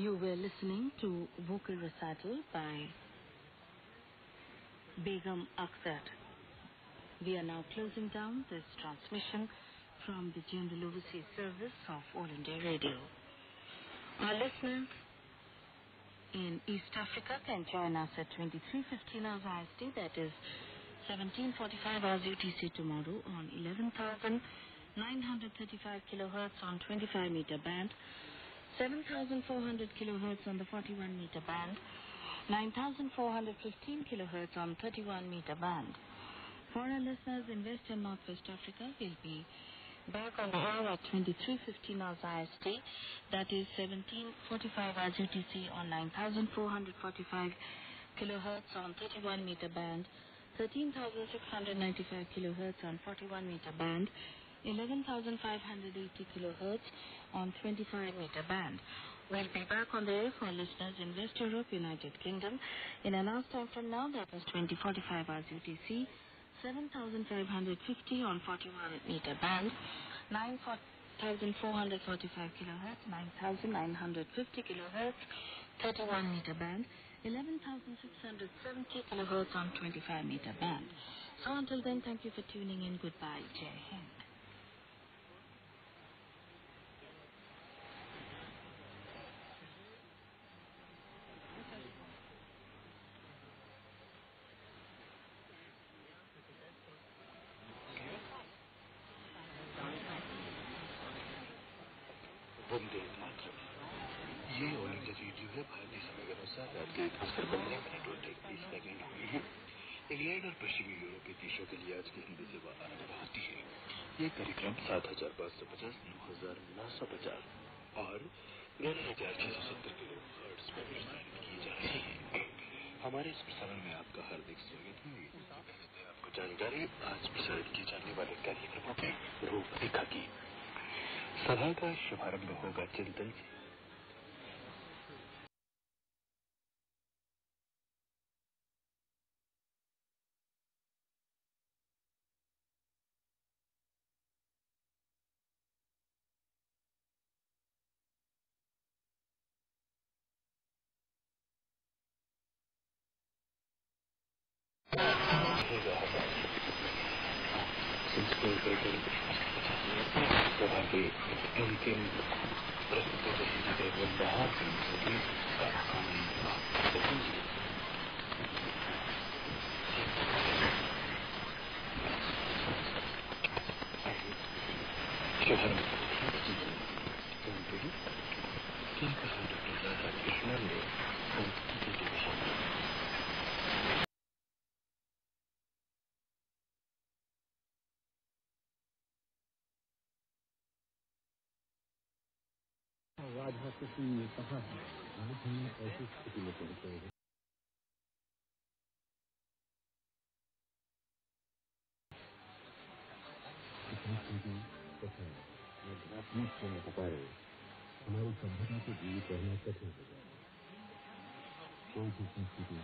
You were listening to vocal recital by Begum Akhtar. We are now closing down this transmission from the General Overseas Service of All India Radio. Our listeners in East Africa can join us at 23:15 hours IST, that is 17:45 hours UTC tomorrow on 11,935 kHz on 25 meter band, 7,400 kHz on the 41 meter band, 9,415 kHz on 31 meter band. For our listeners in West and Northwest Africa, we'll be back on the air at 23:15 hours IST, that is 17:45 hours UTC on 9,445 kHz on 31 meter band, 13,695 kHz on 41 meter band, 11,580 kHz on 25 meter band. We'll be back on the air for listeners in West Europe, United Kingdom in an hour's time from now, that is 20:45 hours UTC, 7,550 on 41 meter band, 9,445 kHz, 9,950 kHz, 31 meter band, 11,670 kHz on 25 meter band. So until then, thank you for tuning in. Goodbye. Jai Hind. ये all India radio है। भारतीय समय के अनुसार रात के 1:15 हुए हैं। इंग्लैंड और पश्चिमी यूरोपीय देशों के लिए आज की हिंदी सेवा आरंभ होती है। ये कार्यक्रम 7,550, 9,950 और 11,670 kHz पर प्रसारित किए जा रहे हैं। हमारे इस प्रसारण में आपका हार्दिक स्वागत है। आपको जानकारी आज प्रसारित किए जाने वाले कार्यक्रमों की रूपरेखा की। सभा का शुभारंभ होगा चिंतन से। सभा के अंतिम प्रस्तुति बाहर शुभारंभ क्या कहा डॉक्टर राधा कृष्णन ने संस्कृति के विषय में। राधा कृष्ण ने कहा है, आज हमें ऐसी स्थिति में पहुंचे हैं हमारी सभ्यता को जीवित रहना कठिन हो जाए। कोई भी संस्कृति